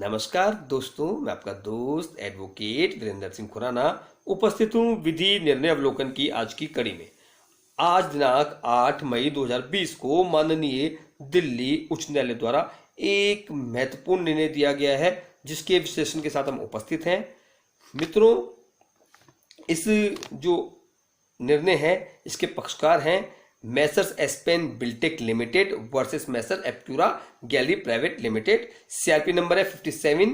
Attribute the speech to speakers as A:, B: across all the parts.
A: नमस्कार दोस्तों, मैं आपका दोस्त एडवोकेट वीरेंद्र सिंह खुराना उपस्थित हूँ विधि निर्णय अवलोकन की आज की कड़ी में। आज दिनांक 8 मई 2020 को माननीय दिल्ली उच्च न्यायालय द्वारा एक महत्वपूर्ण निर्णय दिया गया है, जिसके विश्लेषण के साथ हम उपस्थित हैं। मित्रों, इस जो निर्णय है इसके पक्षकार हैं Messrs Aspen Biltech limited versus Messrs एप्क्यूरा gallery private limited. CRP number है 57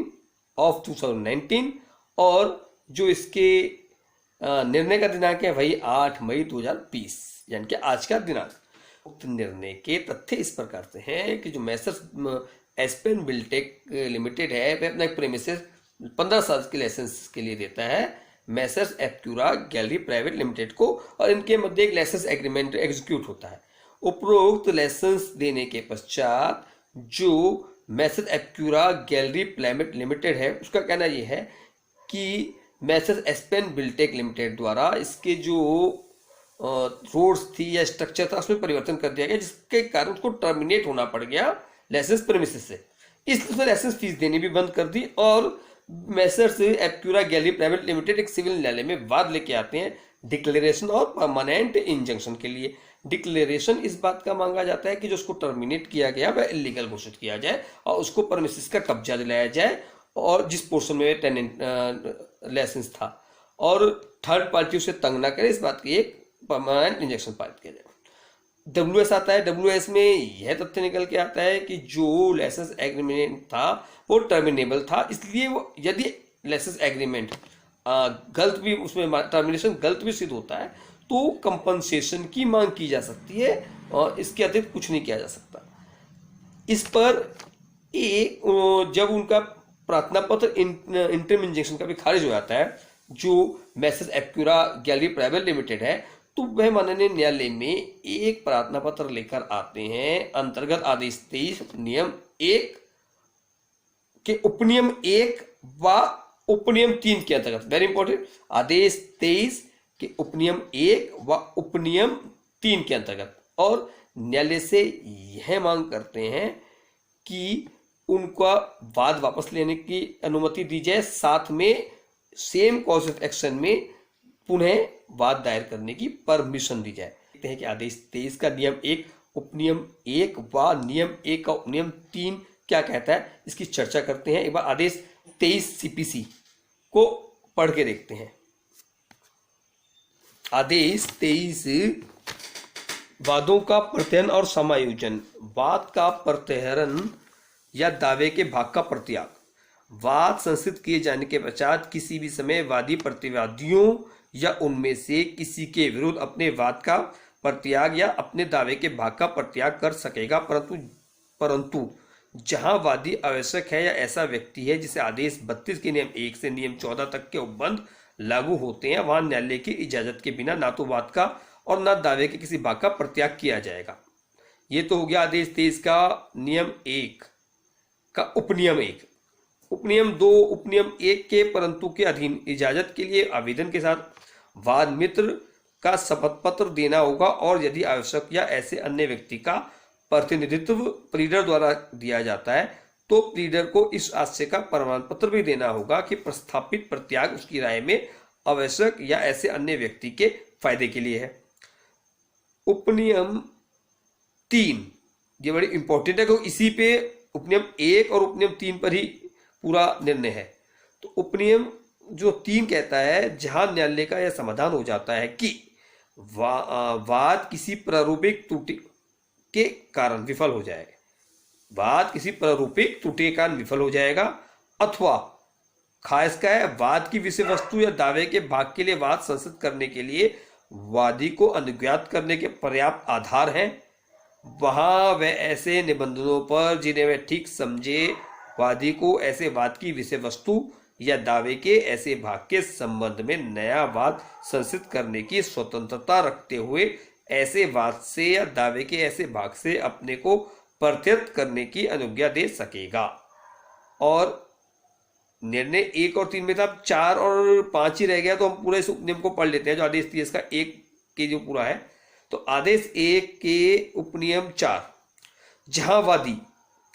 A: ऑफ 2019 और जो इसके निर्णय का दिनांक है वही 8 मई 2020 यानी कि आज का दिनांक। उक्त निर्णय के तथ्य इस प्रकार से हैं कि जो मैसर्स एस्पेन बिल्टेक लिमिटेड है वह अपना एक प्रेमिसेस 15 साल के लाइसेंस के लिए देता है मैसर्स एप्क्यूरा गैलरी प्राइवेट लिमिटेड को, और इनके मध्य एक लाइसेंस एग्रीमेंट एग्जीक्यूट होता है। उपरोक्त लाइसेंस देने के पश्चात जो मैसर्स एप्क्यूरा गैलरी प्राइवेट लिमिटेड है उसका कहना यह है कि मैसर्स एस्पेन बिल्टेक लिमिटेड द्वारा इसके जो रोड्स थी या स्ट्रक्चर था उसमें परिवर्तन कर दिया गया, जिसके कारण उसको टर्मिनेट होना पड़ गया लाइसेंस प्रेमिसेस से। इसलिए लाइसेंस फीस देनी भी बंद कर दी और मैसर्स एप्क्यूरा गैलरी प्राइवेट लिमिटेड एक सिविल न्यायालय में वाद लेके आते हैं डिक्लेरेशन और परमानेंट इंजंक्शन के लिए। डिक्लेरेशन इस बात का मांगा जाता है कि जो उसको टर्मिनेट किया गया वह इलीगल घोषित किया जाए और उसको परमिसेस का कब्जा दिलाया जाए और जिस पोर्शन में टेनेंट लाइसेंस था, और थर्ड पार्टी उसे तंग ना करे, इस बात की एक परमानेंट इंजेक्शन पारित किया जाए। WS आता है। WS में यह तथ्य निकल के आता है कि जो लाइसेंस एग्रीमेंट था वो टर्मिनेबल था, इसलिए वो यदि लाइसेंस एग्रीमेंट गलत भी, उसमें टर्मिनेशन गलत भी सिद्ध होता है तो कंपनसेशन की मांग की जा सकती है और इसके अतिरिक्त कुछ नहीं किया जा सकता। इस पर एक जब उनका प्रार्थना पत्र इंटरम इंजेक्शन का भी खारिज हो जाता है, जो मैसर्स एप्क्यूरा गैलरी प्राइवेट लिमिटेड है, तो वह माननीय न्यायालय में एक प्रार्थना पत्र लेकर आते हैं अंतर्गत आदेश 23 नियम 1 के उपनियम 1 व उपनियम 3 के अंतर्गत। वेरी इंपॉर्टेंट, आदेश 23 के उपनियम 1 व उपनियम 3 के अंतर्गत, और न्यायालय से यह मांग करते हैं कि उनका वाद वापस लेने की अनुमति दी जाए, साथ में सेम कॉज ऑफ एक्शन में पुनः वाद दायर करने की परमिशन दी जाए। देखते हैं कि आदेश 23 का नियम 1 उपनियम 1 व नियम 1 का उपनियम 3 क्या कहता है, इसकी चर्चा करते हैं। एक बार आदेश 23 CPC को पढ़ के देखते हैं। आदेश 23 वादों का प्रत्ययन और समायोजन। वाद का प्रत्ययन या दावे के भाग का प्रत्याग। वाद संसिद्ध किए जाने के पश्चात किसी भी समय वादी प्रतिवादियों या उनमें से किसी के विरुद्ध अपने वाद का प्रत्याग या अपने दावे के भाग का प्रत्याग कर सकेगा, परंतु जहां वादी आवश्यक है या ऐसा व्यक्ति है जिसे आदेश 32 के नियम 1 से नियम 14 तक के उपबंध लागू होते हैं, वहां न्यायालय की इजाजत के बिना ना तो वाद का और ना दावे के किसी भाग का प्रत्याग किया जाएगा। ये तो हो गया आदेश 23 का नियम 1 का उपनियम 1। उपनियम 2 उपनियम 1 के परंतु के अधीन इजाजत के लिए आवेदन के साथ वाद मित्र का शपथ पत्र देना होगा, और यदि आवश्यक या ऐसे अन्य व्यक्ति का प्रतिनिधित्व प्लीडर द्वारा दिया जाता है तो प्लीडर को इस आशय का प्रमाण पत्र भी देना होगा कि प्रस्तावित प्रत्याग उसकी राय में आवश्यक या ऐसे अन्य व्यक्ति के फायदे के लिए है। उपनियम 3 ये बड़ी इंपॉर्टेंट है क्योंकि इसी पे उपनियम 1 और उपनियम 3 पर ही पूरा निर्णय है। तो उपनियम जो 3 कहता है, जहां न्यायालय का यह समाधान हो जाता है कि वाद किसी प्रारूपिक त्रुटि के कारण विफल हो जाएगा, वाद किसी प्रारूपिक त्रुटि के कारण विफल हो जाएगा, अथवा खास का है वाद की विषय वस्तु या दावे के भाग के लिए वाद संसिद्ध करने के लिए वादी को अनुज्ञात करने के पर्याप्त आधार हैं, वहां वह ऐसे निबंधनों पर जिन्हें वह ठीक समझे वादी को ऐसे वाद की विषय वस्तु या दावे के ऐसे भाग के संबंध में नया वाद संसिद्ध करने की स्वतंत्रता रखते हुए ऐसे वाद से या दावे के ऐसे भाग से अपने को प्रत्यर्थ करने की अनुज्ञा दे सकेगा। और निर्णय 1 और 3 में था, 4 और 5 ही रह गया, तो हम पूरा इस उपनियम को पढ़ लेते हैं जो आदेश 23 का 1 के जो पूरा है। तो आदेश 1 के उपनियम 4, जहां वादी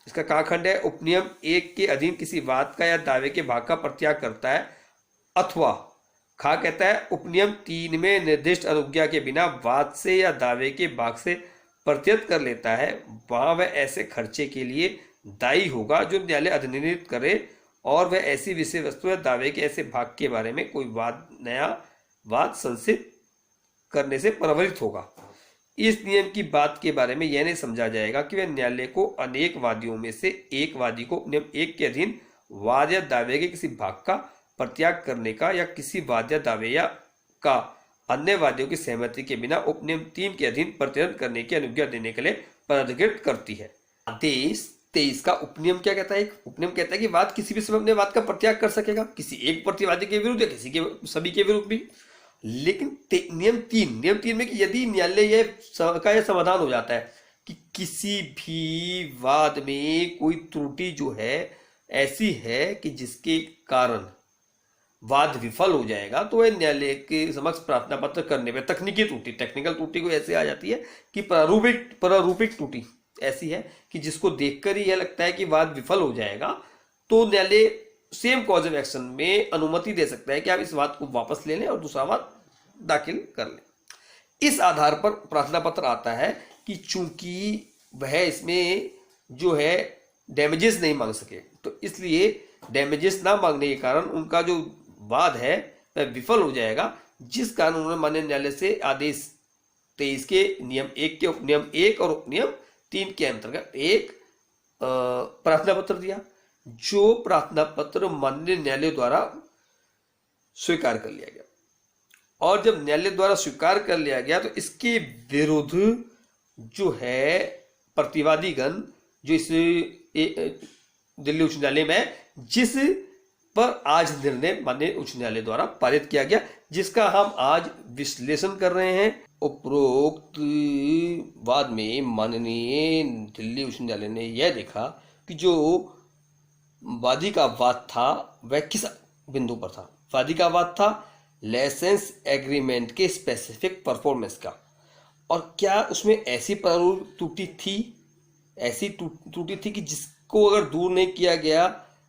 A: इसका कहाँ खंड है? उपनियम 1 के अधीन किसी वाद का या दावे के भाग का प्रत्याग करता है, अथवा खा कहता है उपनियम 3 में निर्दिष्ट अनुज्ञा के बिना वाद से या दावे के भाग से प्रत्यर्थ कर लेता है, वहां वह ऐसे खर्चे के लिए दायी होगा जो न्यायालय अधिनियमित करे, और वह ऐसी विषय वस्तु या दावे के ऐसे भाग के बारे में कोई नया वाद संसित करने से प्रवृत्त होगा। इस नियम की बात के बारे में यह नहीं समझा जाएगा कि वह न्यायालय को अनेक वादियों में से एक वादी को उपनियम 1 के अधीन वाद या दावे के किसी भाग का प्रत्याग करने का या किसी वाद या दावे या का अन्य वादियों की सहमति के बिना उपनियम 3 के अधीन प्रत्यर्थ करने की अनुज्ञा देने के लिए प्राधिकृत करती है। आदेश 23 का उपनियम क्या कहता है? उपनियम कहता है कि वाद किसी भी समय अपने वाद का प्रत्याग कर सकेगा, किसी एक प्रतिवादी के विरुद्ध या किसी के सभी के विरुद्ध भी। लेकिन नियम 3 में कि यदि न्यायालय का यह समाधान हो जाता है कि किसी भी वाद में कोई त्रुटि जो है ऐसी है कि जिसके कारण वाद विफल हो जाएगा, तो वह न्यायालय के समक्ष प्रार्थना पत्र करने में टेक्निकल त्रुटि को ऐसे आ जाती है कि प्रारूपिक त्रुटि ऐसी है कि जिसको देखकर ही यह लगता है कि वाद विफल हो जाएगा, तो न्यायालय सेम कॉज ऑफ एक्शन में अनुमति दे सकता है कि आप इस वाद को वापस ले लें और दूसरा वाद दाखिल कर लें। इस आधार पर प्रार्थना पत्र आता है कि चूंकि वह इसमें जो है डैमेजेस नहीं मांग सके, तो इसलिए डैमेजेस ना मांगने के कारण उनका जो वाद है वह विफल हो जाएगा, जिस कारण उन्होंने माननीय न्यायालय से आदेश 23 के नियम 1 के उपनियम 1 और उपनियम 3 के अंतर्गत एक प्रार्थना पत्र दिया, जो प्रार्थना पत्र माननीय न्यायालय द्वारा स्वीकार कर लिया गया। और जब न्यायालय द्वारा स्वीकार कर लिया गया तो इसके विरुद्ध जो है प्रतिवादीगण जो इस दिल्ली उच्च न्यायालय में जिस पर आज निर्णय माननीय उच्च न्यायालय द्वारा पारित किया गया, जिसका हम आज विश्लेषण कर रहे हैं। उपरोक्त वाद में माननीय दिल्ली उच्च न्यायालय ने यह देखा कि जो वादी का वाद था वह किस बिंदु पर था? वादी का वाद था लाइसेंस एग्रीमेंट के स्पेसिफिक परफॉर्मेंस का, और क्या उसमें ऐसी त्रुटि थी कि जिसको अगर दूर नहीं किया गया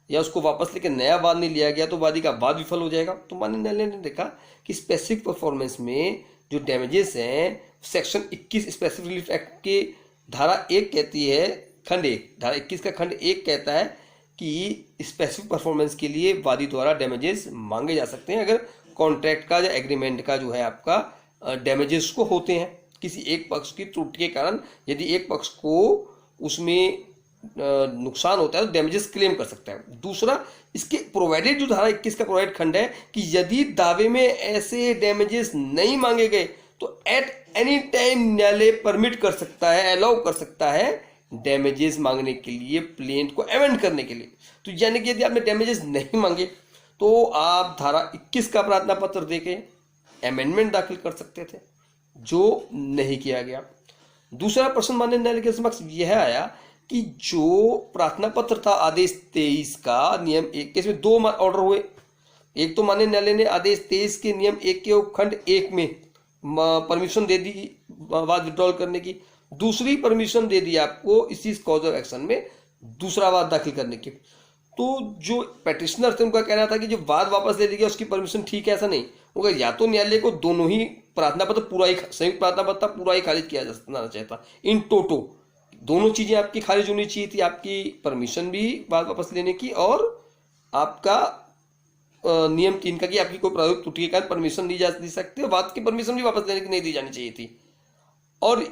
A: या उसको वापस लेकर नया वाद नहीं लिया गया तो वादी का वाद विफल हो जाएगा। तो माननीय न्यायालय ने देखा कि स्पेसिफिक परफॉर्मेंस में जो डैमेजेस हैं, सेक्शन 21 स्पेसिफिक रिलीफ एक्ट के धारा 1 कहती है, खंड 1 धारा 21 का खंड 1 कहता है कि स्पेसिफिक परफॉर्मेंस के लिए वादी द्वारा डैमेजेस मांगे जा सकते हैं अगर कॉन्ट्रैक्ट का या एग्रीमेंट का जो है आपका डैमेजेस को होते हैं किसी एक पक्ष की त्रुटि के कारण। यदि एक पक्ष को उसमें नुकसान होता है तो डैमेजेस क्लेम कर सकता है। दूसरा, इसके प्रोवाइडेड जो धारा 21 का प्रोवाइड खंड है कि यदि दावे में ऐसे डैमेजेस नहीं मांगे गए तो एट एनी टाइम न्यायालय परमिट कर सकता है, अलाउ कर सकता है डैमेजेस मांगने के लिए, प्लेंट को अमेंड करने के लिए। तो यानी कि यदि आपने डैमेजेस नहीं मांगे तो आप धारा 21 का प्रार्थना पत्र देके अमेंडमेंट दाखिल कर सकते थे, जो नहीं किया गया। दूसरा प्रश्न माननीय न्यायालय के समक्ष यह आया कि जो प्रार्थना पत्र था आदेश 23 का नियम 1 के, इसमें 2 ऑर्डर हुए। एक तो माननीय न्यायालय ने आदेश 23 के नियम 1 के उपखंड 1 में परमिशन दे दी वाद विड्रॉल करने की, दूसरी परमिशन दे दी आपको इसी कॉज ऑफ एक्शन में दूसरा वाद दाखिल करने की। तो जो पेटिशनर थे उनका कहना था कि जो वाद वापस ले लिया उसकी परमिशन ठीक है, ऐसा नहीं होगा। या तो न्यायालय को दोनों ही प्रार्थना पत्र पूरा ही, संयुक्त प्रार्थना पत्र पूरा ही खारिज किया जाना चाहता, इन टोटो दोनों चीजें आपकी खारिज होनी चाहिए थी, आपकी परमिशन भी वाद वापस लेने की और आपका नियम 3 का कि आपकी कोई प्रारूपिक त्रुटि के कारण परमिशन नहीं जा सकती, वाद की परमिशन भी वापस लेने की नहीं दी जानी चाहिए थी। और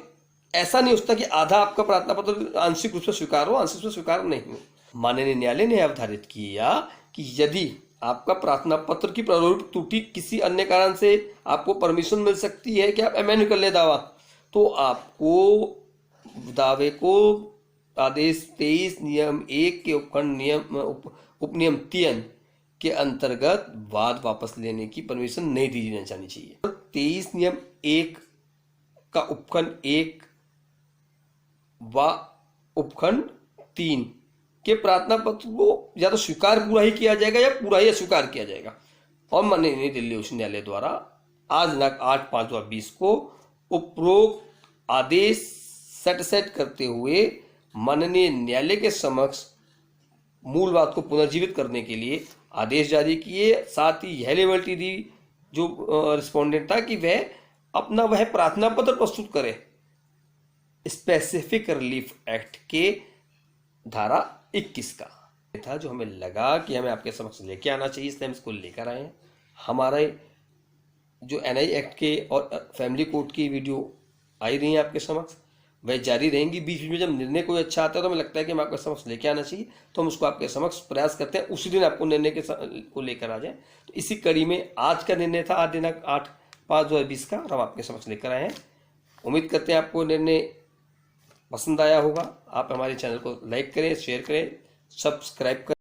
A: ऐसा नहीं होता कि आधा आपका प्रार्थना पत्र आंशिक रूप से स्वीकार हो, आंशिक रूप से स्वीकार नहीं हो। माननीय न्यायालय ने अवधारित किया कि यदि आपका प्रार्थना पत्र की प्रारूपिक त्रुटि किसी अन्य कारण से आपको परमिशन मिल सकती है कि आप अमेंड कर ले दावा, तो आपको दावे को आदेश 23 नियम 1 के उपखंड उपनियम 3 के अंतर्गत वाद वापस लेने की परमिशन नहीं दी जानी चाहिए। 23 नियम 1 का उपखंड 1 व उपखंड 3 के प्रार्थना पत्र को या तो स्वीकार पूरा ही किया जाएगा या पूरा ही अस्वीकार किया जाएगा। और माननीय दिल्ली उच्च न्यायालय द्वारा आज दिनांक 8/5/20 को उपरोक्त आदेश सेट करते हुए माननीय न्यायालय के समक्ष मूल बात को पुनर्जीवित करने के लिए आदेश जारी किए। साथ ही यह लिबर्टी दी जो रिस्पोंडेंट था कि वह प्रार्थना पत्र प्रस्तुत करे स्पेसिफिक रिलीफ एक्ट के धारा 21 का था, जो हमें लगा कि हमें आपके समक्ष लेके आना चाहिए, इसलिए हम इसको लेकर आए हैं। हमारे जो एनआई एक्ट के और फैमिली कोर्ट की वीडियो आई रही है आपके समक्ष, वह जारी रहेंगी। बीच बीच में जब निर्णय कोई अच्छा आता है तो हमें लगता है कि हम आपके समक्ष लेके आना चाहिए, तो हम उसको आपके समक्ष प्रयास करते हैं उसी दिन आपको निर्णय को लेकर आ जाए। तो इसी कड़ी में आज का निर्णय था, आज दिनांक 8/5/2020 का, और हम आपके समक्ष लेकर आए हैं। उम्मीद करते हैं आपको निर्णय पसंद आया होगा। आप हमारे चैनल को लाइक करें, शेयर करें, सब्सक्राइब करें।